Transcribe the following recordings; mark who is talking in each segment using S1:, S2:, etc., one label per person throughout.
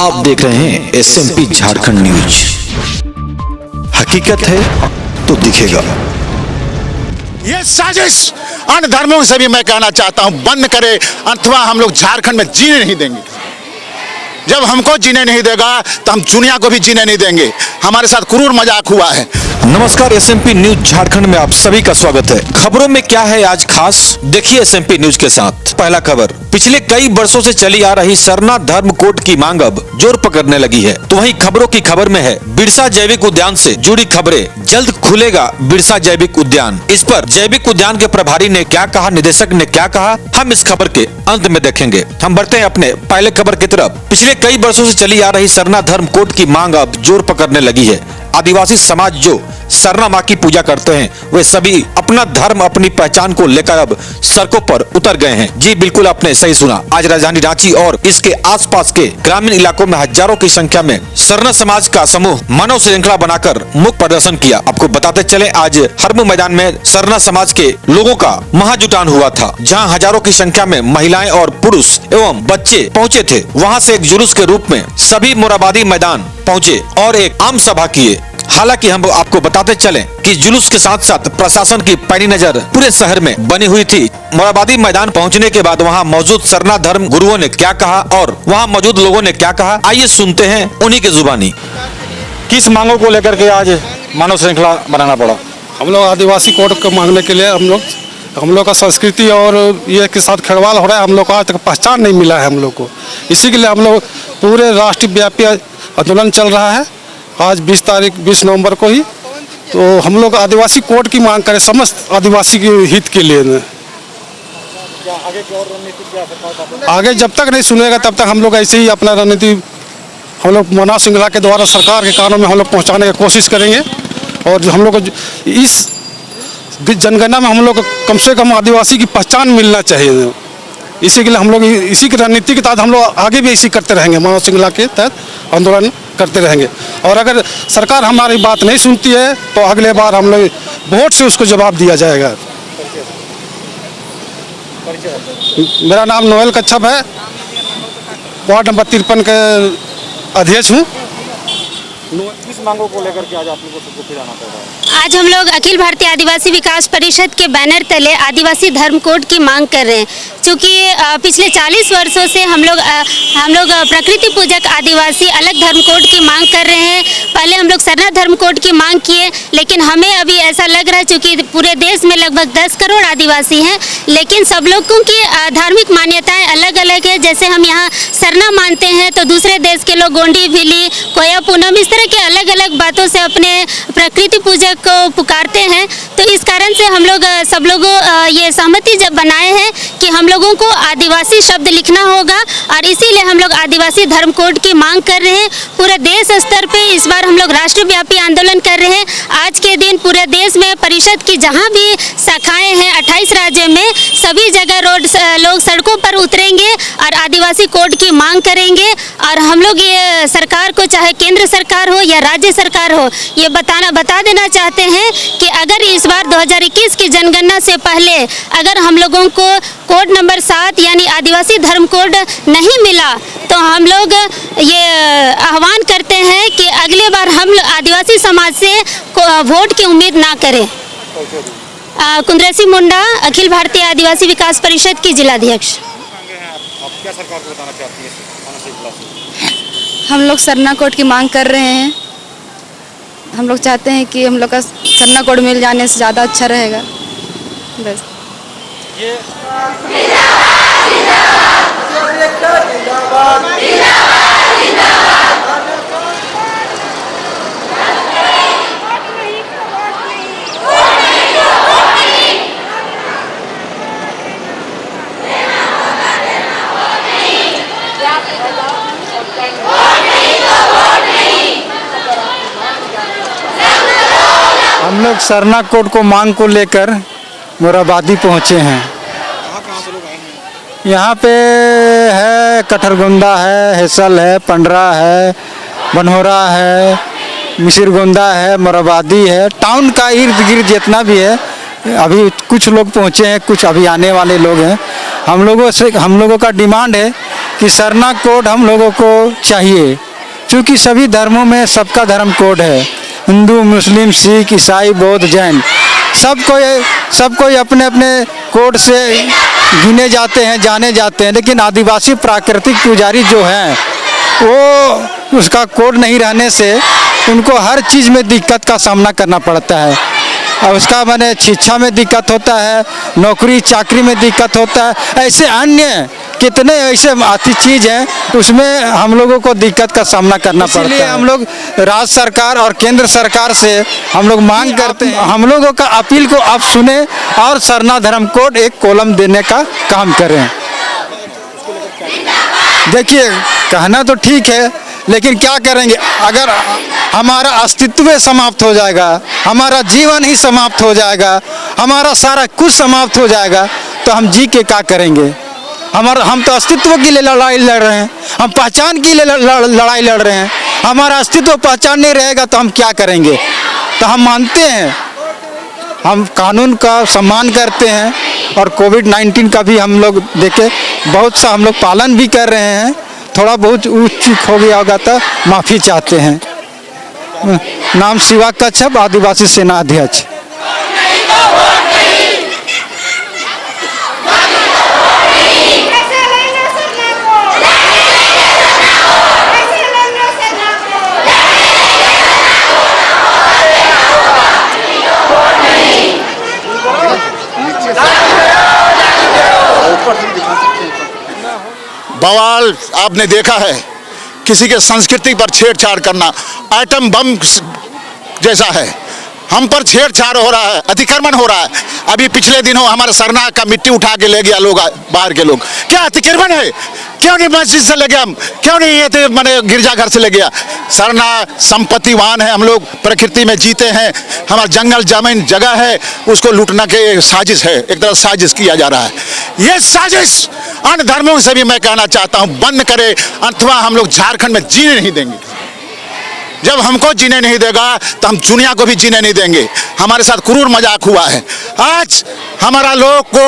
S1: आप देख रहे हैं एसएमपी झारखंड न्यूज। हकीकत है तो दिखेगा।
S2: ये साजिश अन्य धर्मों से भी मैं कहना चाहता हूं, बंद करे, अथवा हम लोग झारखंड में जीने नहीं देंगे। जब हमको जीने नहीं देगा तो हम दुनिया को भी जीने नहीं देंगे। हमारे साथ क्रूर मजाक हुआ है।
S1: नमस्कार, एसएमपी न्यूज झारखंड में आप सभी का स्वागत है। खबरों में क्या है आज खास, देखिए एसएमपी न्यूज के साथ। पहला खबर, पिछले कई वर्षों से चली आ रही सरना धर्म कोड की मांग अब जोर पकड़ने लगी है। तो वहीं खबरों की खबर में है बिरसा जैविक उद्यान से जुड़ी खबरें। जल्द खुलेगा बिरसा जैविक उद्यान। इस पर जैविक उद्यान के प्रभारी ने क्या कहा, निदेशक ने क्या कहा, हम इस खबर के अंत में देखेंगे। हम बढ़ते हैं अपने पहले खबर की तरफ। पिछले कई वर्षों से चली आ रही सरना धर्म कोड की मांग अब जोर पकड़ने लगी है। आदिवासी समाज जो सरना माँ की पूजा करते हैं, वे सभी अपना धर्म, अपनी पहचान को लेकर अब सड़कों पर उतर गए हैं। जी बिल्कुल, आपने सही सुना। आज राजधानी रांची और इसके आसपास के ग्रामीण इलाकों में हजारों की संख्या में सरना समाज का समूह मानव श्रृंखला बनाकर मुख्य प्रदर्शन किया। आपको बताते चले, आज हरमू मैदान में सरना समाज के लोगों का महाजुटान हुआ था, जहां हजारों की संख्या में महिलाएं और पुरुष एवं बच्चे पहुंचे थे। वहां से एक जुलूस के रूप में सभी मोराबादी मैदान पहुंचे और एक आम सभा किए। हालांकि हम आपको बताते चलें कि जुलूस के साथ साथ प्रशासन की पैनी नजर पूरे शहर में बनी हुई थी। मोराबादी मैदान पहुंचने के बाद वहां मौजूद सरना धर्म गुरुओं ने क्या कहा और वहां मौजूद लोगों ने क्या कहा, आइए सुनते हैं उन्हीं की जुबानी।
S3: किस मांगों को लेकर के आज मानव श्रृंखला बनाना पड़ा?
S4: हम लोग आदिवासी कोड को मांगने के लिए हम लोग का संस्कृति और ये के साथ खड़वाल हो रहा है। हम लोग को आज तक पहचान नहीं मिला है हम लोग को। इसी के लिए हम लोग पूरे राष्ट्रव्यापी आंदोलन चल रहा है। आज 20 नवंबर को ही तो हम लोग आदिवासी कोड की मांग करें, समस्त आदिवासी के हित के लिए। आगे जब तक नहीं सुनेगा तब तक हम लोग ऐसे ही अपना रणनीति हम लोग मानव श्रृंखला के द्वारा सरकार के कानों में हम लोग पहुँचाने की कोशिश करेंगे। और हम लोग को इस जनगणना में हम लोग को कम से कम आदिवासी की पहचान मिलना चाहिए। इसी के लिए हम लोग इसी की रणनीति के तहत हम लोग आगे भी इसी करते रहेंगे, मानव श्रृंखला के तहत आंदोलन करते रहेंगे। और अगर सरकार हमारी बात नहीं सुनती है तो अगले बार हम लोग वोट से उसको जवाब दिया जाएगा। मेरा नाम नोएल कच्छप है, वार्ड नंबर 53 के अध्यक्ष हूँ।
S3: किस मांगों को लेकर के आज आप लोगों को फिर आना पड़ रहा है?
S5: आज हम लोग अखिल भारतीय आदिवासी विकास परिषद के बैनर तले आदिवासी धर्म कोड की मांग कर रहे हैं। क्योंकि पिछले 40 वर्षों से हम लोग प्रकृति पूजक आदिवासी अलग धर्म कोड की मांग कर रहे हैं। पहले हम लोग सरना धर्म कोड की मांग किए, लेकिन हमें अभी ऐसा लग रहा है चूँकि पूरे देश में लगभग 10 करोड़ आदिवासी हैं, लेकिन सब लोगों की धार्मिक मान्यताएँ अलग अलग है। जैसे हम यहाँ सरना मानते हैं तो दूसरे देश के लोग गोंडी, भिली, कोया, पूनम, इस तरह के अलग अलग बातों से अपने प्रकृति पूजक को पुकारते हैं। तो इस कारण से हम लोग सब लोगों ये सहमति जब बनाए हैं कि हम लोगों को आदिवासी शब्द लिखना होगा, और इसीलिए हम लोग आदिवासी धर्म कोड की मांग कर रहे हैं। पूरे देश स्तर पे इस बार हम लोग राष्ट्रव्यापी आंदोलन कर रहे हैं। आज के दिन पूरे देश में परिषद की जहां भी शाखाएं हैं 28 राज्यों में, सभी जगह लोग सड़कों पर उतरेंगे और आदिवासी कोड की मांग करेंगे। और हम लोग ये सरकार को, चाहे केंद्र सरकार हो या राज्य सरकार हो, ये बता देना चाहते हैं कि अगर इस बार 2021 की जनगणना से पहले अगर हम लोगों को कोड नंबर 7 यानी आदिवासी धर्म कोड नहीं मिला तो हम लोग ये आह्वान करते हैं कि अगले बार हम आदिवासी समाज से वोट की उम्मीद ना करें। कुंद्रेसी मुंडा, अखिल भारतीय आदिवासी विकास परिषद की जिलाध्यक्ष।
S3: आप क्या सरकार को बताना चाहती हैं?
S6: हम लोग सरना कोड की मांग कर रहे हैं। हम लोग चाहते हैं कि हम लोग का सरना कोड मिल जाने से ज़्यादा अच्छा रहेगा। बस
S4: हम लोग सरना कोड को मांग को लेकर मोराबादी पहुँचे हैं। यहाँ पे है कठरगुंदा है, हेसल है, पंडरा है, बनहोरा है, मिसिरगुंदा है, मोराबादी है। टाउन का इर्द गिर्द जितना भी है, अभी कुछ लोग पहुँचे हैं, कुछ अभी आने वाले लोग हैं। हम लोगों का डिमांड है
S7: कि सरना कोड हम लोगों को चाहिए, क्योंकि सभी धर्मों में सबका धर्म कोड है। हिंदू, मुस्लिम, सिख, ईसाई, बौद्ध, जैन, सब कोई अपने अपने कोड से गिने जाते हैं, जाने जाते हैं। लेकिन आदिवासी प्राकृतिक पुजारी जो हैं वो उसका कोड नहीं रहने से उनको हर चीज़ में दिक्कत का सामना करना पड़ता है। और उसका माने शिक्षा में दिक्कत होता है, नौकरी चाकरी में दिक्कत होता है। ऐसे अन्य कितने ऐसे आती चीज़ हैं उसमें हम लोगों को दिक्कत का सामना करना पड़ता है। इसलिए हम लोग राज्य सरकार और केंद्र सरकार से हम लोग मांग करते हैं, हम लोगों का अपील को आप सुने और सरना धर्म कोड एक कॉलम देने का काम करें। देखिए, कहना तो ठीक है, लेकिन क्या करेंगे? अगर हमारा अस्तित्व समाप्त हो जाएगा, हमारा जीवन ही समाप्त हो जाएगा, हमारा सारा कुछ समाप्त हो जाएगा, तो हम जी के क्या करेंगे? हम तो अस्तित्व के लिए लड़ाई लड़ रहे हैं, हम पहचान के लिए लड़ाई लड़ रहे हैं। हमारा अस्तित्व पहचान नहीं रहेगा तो हम क्या करेंगे? तो हम मानते हैं, हम कानून का सम्मान करते हैं और कोविड-19 का भी हम लोग देखे बहुत सा हम लोग पालन भी कर रहे हैं। थोड़ा बहुत ऊँच चूक हो गया होगा तो माफ़ी चाहते हैं। नाम शिवा कच्छप, आदिवासी सेना अध्यक्ष।
S2: बवाल आपने देखा है, किसी के संस्कृति पर छेड़छाड़ करना एटम बम जैसा है। हम पर छेड़छाड़ हो रहा है, अतिक्रमण हो रहा है। अभी पिछले दिनों हमारे सरना का मिट्टी उठा के ले गया लोग, बाहर के लोग। क्या अतिक्रमण है? क्यों नहीं मस्जिद से ले गया? क्यों नहीं ये मैंने गिरजाघर से ले गया? सरना संपत्तिवान है, हम लोग प्रकृति में जीते हैं, हमारा जंगल जमीन जगह है, उसको लूटना के साजिश है, एक तरह साजिश किया जा रहा है। ये साजिश अन्य धर्मों से भी मैं कहना चाहता हूँ बंद करे, अथवा हम लोग झारखंड में जीने नहीं देंगे। जब हमको जीने नहीं देगा तो हम दुनिया को भी जीने नहीं देंगे। हमारे साथ क्रूर मजाक हुआ है। आज हमारा लोग को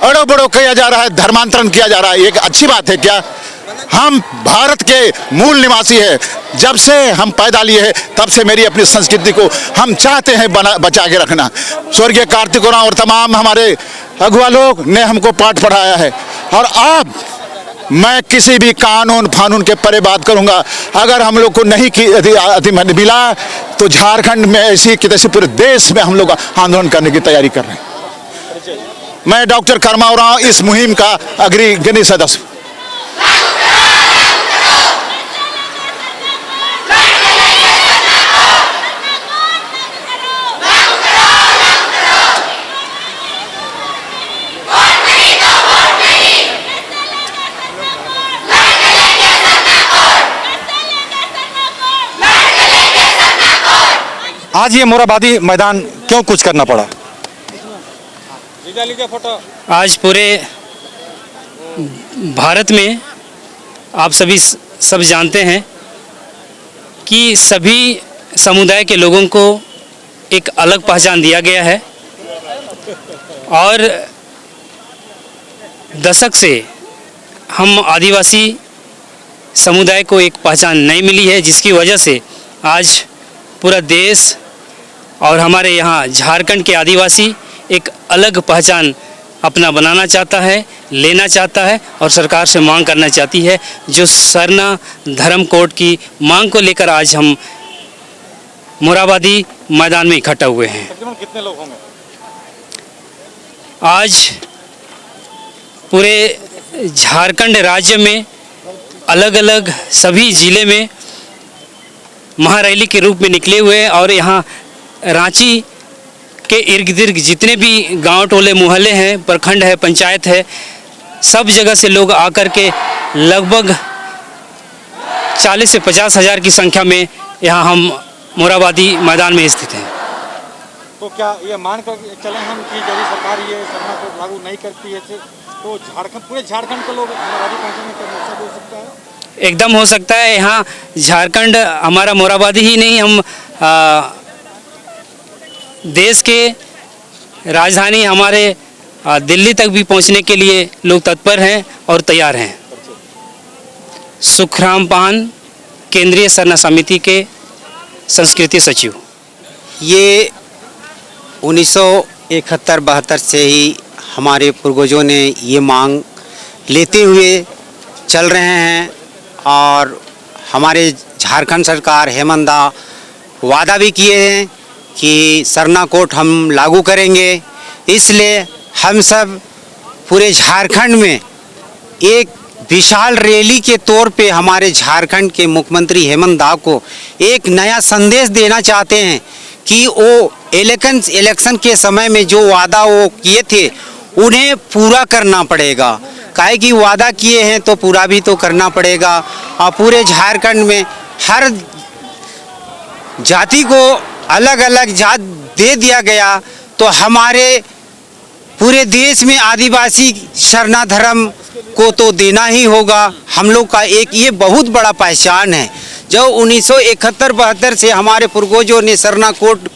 S2: अड़ो बड़ो किया जा रहा है, धर्मांतरण किया जा रहा है। एक अच्छी बात है क्या? हम भारत के मूल निवासी है, जब से हम पैदा लिए हैं तब से मेरी अपनी संस्कृति को हम चाहते हैं बचा के रखना। स्वर्गीय कार्तिक उरांव और तमाम हमारे अगुआ लोग ने हमको पाठ पढ़ाया है। और अब मैं किसी भी कानून फानून के परे बात करूंगा। अगर हम लोग को नहीं मिला तो झारखंड में ऐसी कि तैसी पूरे देश में हम लोग आंदोलन करने की तैयारी कर रहे हैं। मैं डॉक्टर कर्मा उरांव इस मुहिम का अग्रणी सदस्य।
S3: आज ये मोराबादी मैदान क्यों कुछ करना पड़ा?
S8: आज पूरे भारत में आप सब जानते हैं कि सभी समुदाय के लोगों को एक अलग पहचान दिया गया है और दशक से हम आदिवासी समुदाय को एक पहचान नहीं मिली है, जिसकी वजह से आज पूरा देश और हमारे यहाँ झारखंड के आदिवासी एक अलग पहचान अपना बनाना चाहता है, लेना चाहता है और सरकार से मांग करना चाहती है। जो सरना धर्म कोड की मांग को लेकर आज हम मोराबादी मैदान में इकट्ठा हुए हैं।
S3: तकरीबन कितने लोग होंगे?
S8: आज पूरे झारखंड राज्य में अलग अलग सभी ज़िले में महारैली के रूप में निकले हुए और यहाँ रांची के इर्द गिर्द जितने भी गांव टोले मोहल्ले हैं, प्रखंड है, पंचायत है, सब जगह से लोग आकर के लगभग 40 से 50 हज़ार की संख्या में यहाँ हम मोराबादी मैदान में स्थित हैं।
S3: तो क्या ये मान कर चलें हम कि यदि सरकार ये सरना कोड लागू नहीं करती है तो पूरे झारखंड के लोग मोराबादी पहुँचने का मौका हो सकता है?
S8: एकदम हो सकता है। यहाँ झारखंड हमारा मोराबादी ही नहीं, हम देश के राजधानी हमारे दिल्ली तक भी पहुँचने के लिए लोग तत्पर हैं और तैयार हैं। सुखराम पान, केंद्रीय सरना समिति के संस्कृति सचिव।
S9: ये 1971-72 से ही हमारे पूर्वजों ने ये मांग लेते हुए चल रहे हैं और हमारे झारखंड सरकार हेमंत दा वादा भी किए हैं कि सरना कोड हम लागू करेंगे। इसलिए हम सब पूरे झारखंड में एक विशाल रैली के तौर पे हमारे झारखंड के मुख्यमंत्री हेमंत दा को एक नया संदेश देना चाहते हैं कि वो इलेक्शन के समय में जो वादा वो किए थे उन्हें पूरा करना पड़ेगा। काहे कि वादा किए हैं तो पूरा भी तो करना पड़ेगा। और पूरे झारखंड में हर जाति को अलग अलग जात दे दिया गया तो हमारे पूरे देश में आदिवासी सरना धर्म को तो देना ही होगा। हम लोग का एक ये बहुत बड़ा पहचान है। जो 1971-72 से हमारे पूर्वजों ने सरना कोड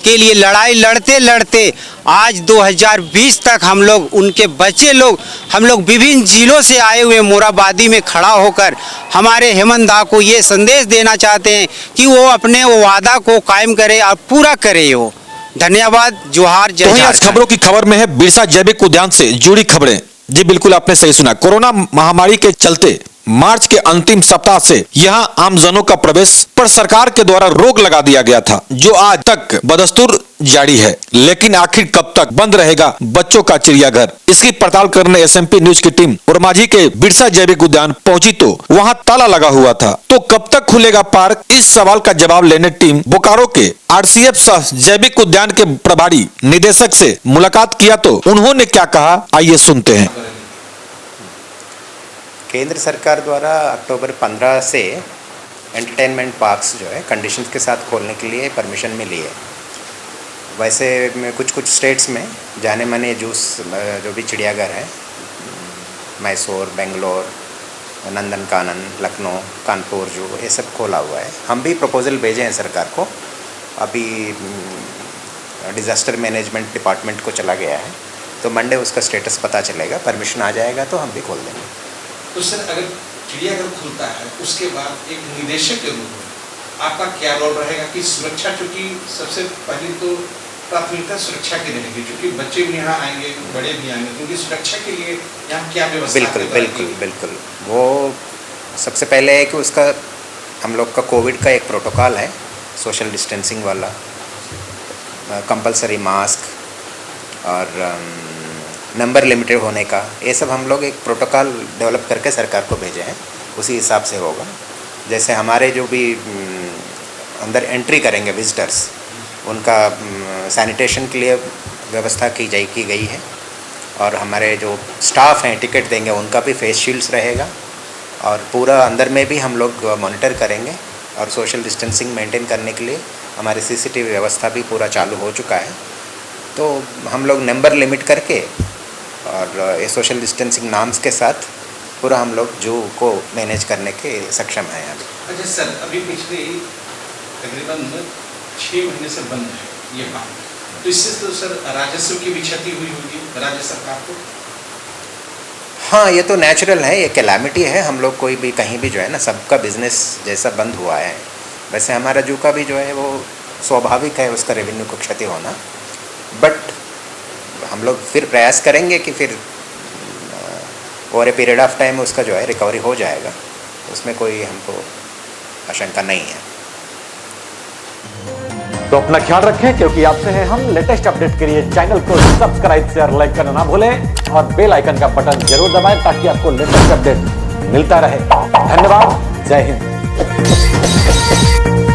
S9: के लिए लड़ाई लड़ते लड़ते आज 2020 तक हम लोग उनके बच्चे लोग हम लोग विभिन्न जिलों से आए हुए मोराबादी में खड़ा होकर हमारे हेमंत दा को ये संदेश देना चाहते हैं कि वो अपने वो वादा को कायम करे और पूरा करे। वो धन्यवाद। जोहार। जय
S1: तो आज
S9: झारखंड।
S1: खबरों की खबर में है बिरसा जैविक उद्यान से जुड़ी खबरें। जी बिल्कुल, आपने सही सुना। कोरोना महामारी के चलते मार्च के अंतिम सप्ताह से यहां आमजनों का प्रवेश पर सरकार के द्वारा रोक लगा दिया गया था, जो आज तक बदस्तूर जारी है। लेकिन आखिर कब तक बंद रहेगा बच्चों का चिड़ियाघर? इसकी पड़ताल करने एसएमपी न्यूज की टीम उरमाझी के बिरसा जैविक उद्यान पहुंची तो वहां ताला लगा हुआ था। तो कब तक खुलेगा पार्क? इस सवाल का जवाब लेने टीम बोकारो के आरसीएफ सह जैविक उद्यान के प्रभारी निदेशक से मुलाकात किया तो उन्होंने क्या कहा, आइए सुनते हैं।
S10: केंद्र सरकार द्वारा अक्टूबर 15 से एंटरटेनमेंट पार्क्स जो है कंडीशंस के साथ खोलने के लिए परमिशन मिली है। वैसे में कुछ स्टेट्स में जाने माने जो भी चिड़ियाघर है, मैसूर, बेंगलोर, नंदनकानन, लखनऊ, कानपुर जो ये सब खोला हुआ है। हम भी प्रपोजल भेजे हैं सरकार को। अभी डिज़ास्टर मैनेजमेंट डिपार्टमेंट को चला गया है तो मंडे उसका स्टेटस पता चलेगा। परमिशन आ जाएगा तो हम भी खोल देंगे।
S11: तो सर, अगर चिड़ियाघर खुलता है उसके बाद एक निदेशक के रूप में आपका क्या रोल रहेगा? कि सुरक्षा, चूँकि सबसे पहले तो प्राथमिकता सुरक्षा की रहेगी, क्योंकि बच्चे भी यहाँ आएंगे, बड़े भी आएंगे, क्योंकि सुरक्षा के लिए यहाँ क्या व्यवस्था?
S10: बिल्कुल। वो सबसे पहले है कि उसका हम लोग का कोविड का एक प्रोटोकॉल है, सोशल डिस्टेंसिंग वाला, कंपलसरी मास्क और नंबर लिमिटेड होने का, ये सब हम लोग एक प्रोटोकॉल डेवलप करके सरकार को भेजे हैं। उसी हिसाब से होगा। जैसे हमारे जो भी अंदर एंट्री करेंगे विजिटर्स, उनका सैनिटेशन के लिए व्यवस्था की गई है। और हमारे जो स्टाफ हैं टिकट देंगे उनका भी फेस शील्ड्स रहेगा। और पूरा अंदर में भी हम लोग मॉनिटर करेंगे। और सोशल डिस्टेंसिंग मेंटेन करने के लिए हमारे सीसीटीवी व्यवस्था भी पूरा चालू हो चुका है। तो हम लोग नंबर लिमिट करके और ये सोशल डिस्टेंसिंग नॉर्म्स के साथ पूरा हम लोग जू को मैनेज करने के सक्षम हैं अभी।
S11: अच्छा सर, अभी पिछले तकरीबन 6 महीने से बंद है ये बात, तो इससे तो सर राजस्व की भी क्षति हुई होगी राज्य सरकार को?
S10: हाँ, ये तो नेचुरल है, ये कैलामिटी है। हम लोग कोई भी कहीं भी जो है ना, सबका बिजनेस जैसा बंद हुआ है वैसे हमारा जू का भी जो है वो स्वाभाविक है उसका रेवेन्यू को क्षति होना। बट हम लोग फिर प्रयास करेंगे कि फिर over a period of time उसका जो है रिकवरी हो जाएगा। उसमें कोई हमको आशंका नहीं है।
S12: तो अपना ख्याल रखें, क्योंकि आपसे है हम लेटेस्ट अपडेट के लिए चैनल को सब्सक्राइब, शेयर, लाइक करना ना भूलें और बेल आइकन का बटन जरूर दबाएं ताकि आपको लेटेस्ट अपडेट मिलता रहे। धन्यवाद। जय हिंद।